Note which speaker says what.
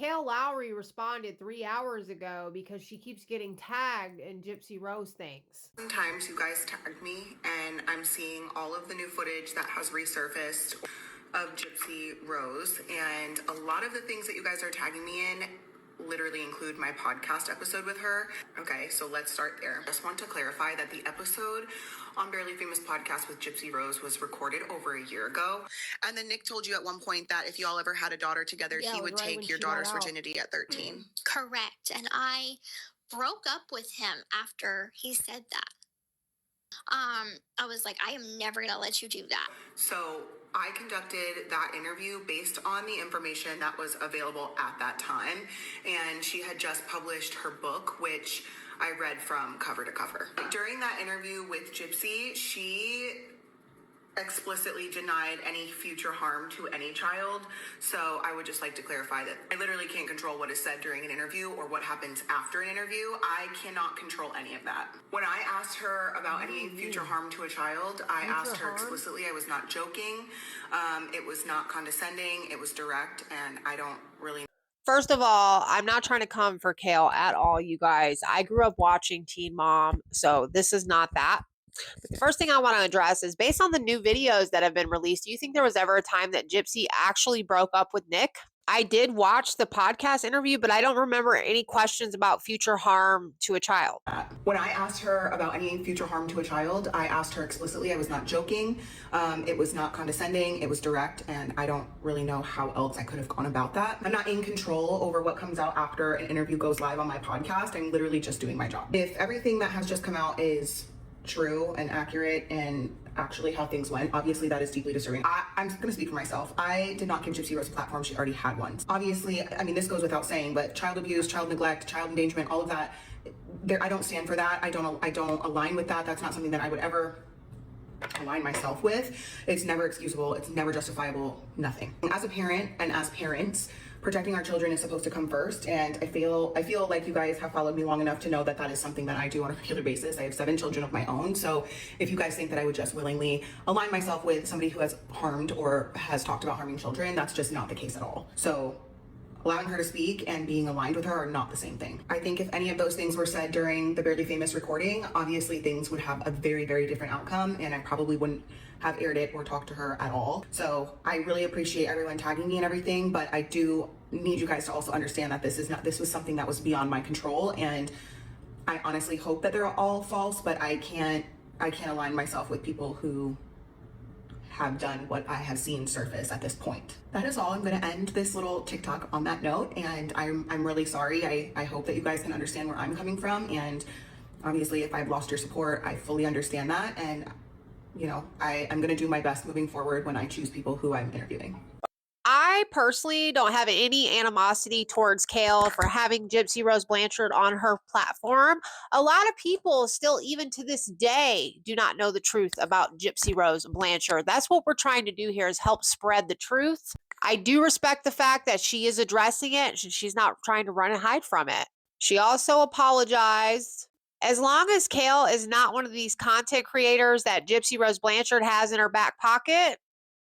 Speaker 1: KAIL Lowry responded 3 hours ago because she keeps getting tagged in Gypsy Rose things.
Speaker 2: Sometimes you guys tagged me and I'm seeing all of the new footage that has resurfaced of Gypsy Rose, and a lot of the things that you guys are tagging me in literally include my podcast episode with her. Okay, so let's start there. I just want to clarify that the episode on Barely Famous podcast with Gypsy Rose was recorded over a year ago. And then Nick told you at one point that if y'all ever had a daughter together,
Speaker 1: Yeah,
Speaker 2: he
Speaker 1: it was
Speaker 2: would
Speaker 1: right when
Speaker 2: take your
Speaker 1: she got
Speaker 2: daughter's
Speaker 1: out.
Speaker 2: virginity at 13.
Speaker 3: Correct. And I broke up with him after he said that. I was like, I am never gonna let you do that.
Speaker 2: So I conducted that interview based on the information that was available at that time. And she had just published her book, which I read from cover to cover. During that interview with Gypsy, she explicitly denied any future harm to any child. So I would just like to clarify that I literally can't control what is said during an interview or what happens after an interview. I cannot control any of that. When I asked her about any future harm to a child, I asked her explicitly. I was not joking. It was not condescending. It was direct, and I don't really.
Speaker 1: First of all, I'm not trying to come for KAIL at all, you guys. I grew up watching Teen Mom, so this is not that. But the first thing I want to address is based on the new videos that have been released, do you think there was ever a time that Gypsy actually broke up with Nick? I did watch the podcast interview, but I don't remember any questions about future harm to a child.
Speaker 2: When I asked her about any future harm to a child, I asked her explicitly. I was not joking. It was not condescending. It was direct, and I don't really know how else I could have gone about that. I'm not in control over what comes out after an interview goes live on my podcast. I'm literally just doing my job. If everything that has just come out is true and accurate and actually how things went, obviously that is deeply disturbing. I'm going to speak for myself. I did not give Gypsy Rose a platform. She already had one. Obviously, I mean, this goes without saying, but child abuse, child neglect, child endangerment, all of that, I don't stand for that. I don't align with that. That's not something that I would ever align myself with. It's never excusable. It's never justifiable. Nothing. As a parent and as parents, protecting our children is supposed to come first, and I feel like you guys have followed me long enough to know that that is something that I do on a regular basis. I have 7 children of my own, so if you guys think that I would just willingly align myself with somebody who has harmed or has talked about harming children, that's just not the case at all. So allowing her to speak and being aligned with her are not the same thing. I think if any of those things were said during the Barely Famous recording, obviously things would have a very, very different outcome, and I probably wouldn't have aired it or talked to her at all. So I really appreciate everyone tagging me and everything, but I do need you guys to also understand that this was something that was beyond my control, and I honestly hope that they're all false, but I can't align myself with people who have done what I have seen surface at this point. That is all. I'm going to end this little TikTok on that note, and I'm really sorry. I hope that you guys can understand where I'm coming from, and obviously if I've lost your support, I fully understand that, and you know, I'm going to do my best moving forward when I choose people who I'm interviewing.
Speaker 1: I personally don't have any animosity towards KAIL for having Gypsy Rose Blanchard on her platform. A lot of people still, even to this day, do not know the truth about Gypsy Rose Blanchard. That's what we're trying to do here, is help spread the truth. I do respect the fact that she is addressing it. She's not trying to run and hide from it. She also apologized. As long as KAIL is not one of these content creators that Gypsy Rose Blanchard has in her back pocket,